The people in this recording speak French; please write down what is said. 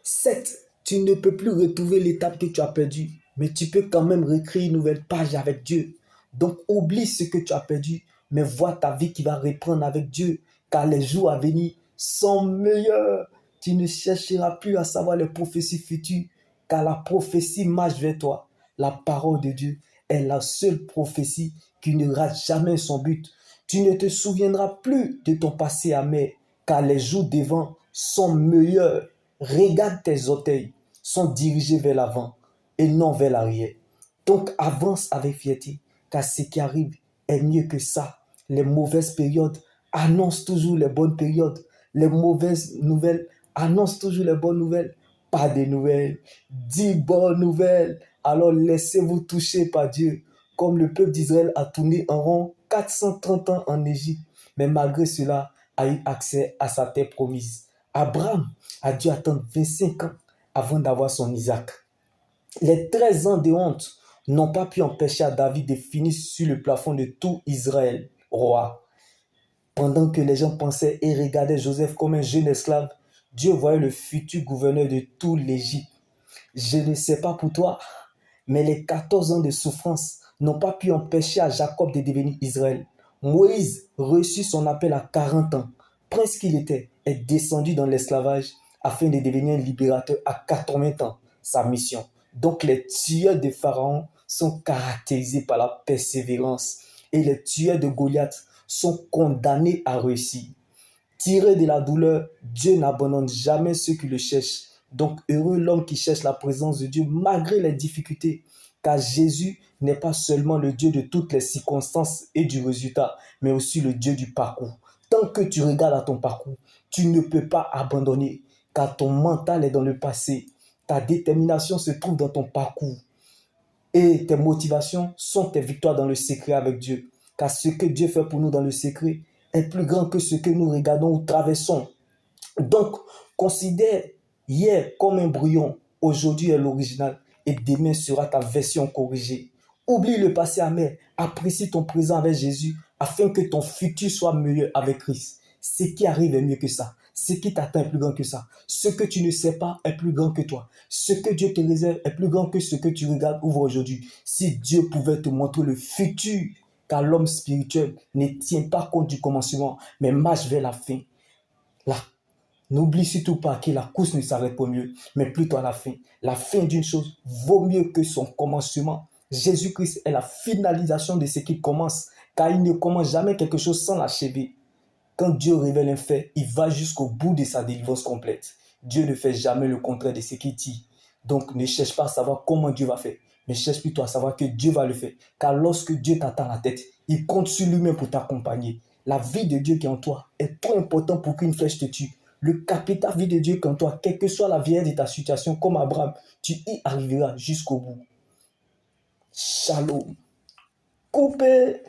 Certes, tu ne peux plus retrouver l'étape que tu as perdue, mais tu peux quand même réécrire une nouvelle page avec Dieu. Donc oublie ce que tu as perdu, mais vois ta vie qui va reprendre avec Dieu, car les jours à venir sont meilleurs. Tu ne chercheras plus à savoir les prophéties futures, car la prophétie marche vers toi. La parole de Dieu est la seule prophétie qui ne rate jamais son but. Tu ne te souviendras plus de ton passé amer, car les jours devant sont meilleurs. Regarde tes orteils, sont dirigés vers l'avant et non vers l'arrière. Donc avance avec fierté, car ce qui arrive est mieux que ça. Les mauvaises périodes annoncent toujours les bonnes périodes. Les mauvaises nouvelles annoncent toujours les bonnes nouvelles. Pas de nouvelles, 10 bonnes nouvelles. Alors laissez-vous toucher par Dieu. Comme le peuple d'Israël a tourné en rond 430 ans en Égypte, mais malgré cela a eu accès à sa terre promise. Abraham a dû attendre 25 ans avant d'avoir son Isaac. Les 13 ans de honte n'ont pas pu empêcher à David de finir sur le plafond de tout Israël, roi. Pendant que les gens pensaient et regardaient Joseph comme un jeune esclave, Dieu voyait le futur gouverneur de tout l'Égypte. Je ne sais pas pour toi, mais les 14 ans de souffrance n'ont pas pu empêcher à Jacob de devenir Israël. Moïse reçut son appel à 40 ans. Prince qu'il était, est descendu dans l'esclavage afin de devenir un libérateur à 80 ans. Sa mission. Donc les tueurs de Pharaon sont caractérisés par la persévérance et les tueurs de Goliath sont condamnés à réussir. Tiré de la douleur, Dieu n'abandonne jamais ceux qui le cherchent. Donc heureux l'homme qui cherche la présence de Dieu malgré les difficultés. Car Jésus n'est pas seulement le Dieu de toutes les circonstances et du résultat, mais aussi le Dieu du parcours. Tant que tu regardes à ton parcours, tu ne peux pas abandonner, car ton mental est dans le passé. Ta détermination se trouve dans ton parcours. Et tes motivations sont tes victoires dans le secret avec Dieu. Car ce que Dieu fait pour nous dans le secret est plus grand que ce que nous regardons ou traversons. Donc, considère hier comme un brouillon, aujourd'hui est l'original et demain sera ta version corrigée. Oublie le passé amer, apprécie ton présent avec Jésus afin que ton futur soit meilleur avec Christ. Ce qui arrive est mieux que ça. Ce qui t'atteint est plus grand que ça. Ce que tu ne sais pas est plus grand que toi. Ce que Dieu te réserve est plus grand que ce que tu regardes ou vois aujourd'hui. Si Dieu pouvait te montrer le futur, car l'homme spirituel ne tient pas compte du commencement, mais marche vers la fin. La N'oublie surtout pas que la course ne s'arrête pas mieux, mais plutôt à la fin. La fin d'une chose vaut mieux que son commencement. Jésus-Christ est la finalisation de ce qu'il commence, car il ne commence jamais quelque chose sans l'achever. Quand Dieu révèle un fait, il va jusqu'au bout de sa délivrance complète. Dieu ne fait jamais le contraire de ce qu'il dit. Donc ne cherche pas à savoir comment Dieu va faire, mais cherche plutôt à savoir que Dieu va le faire. Car lorsque Dieu t'attend à la tête, il compte sur lui-même pour t'accompagner. La vie de Dieu qui est en toi est trop importante pour qu'une flèche te tue. Le capital vie de Dieu qui est en toi, quelle que soit la vieillesse de ta situation, comme Abraham, tu y arriveras jusqu'au bout. Shalom. Coupé.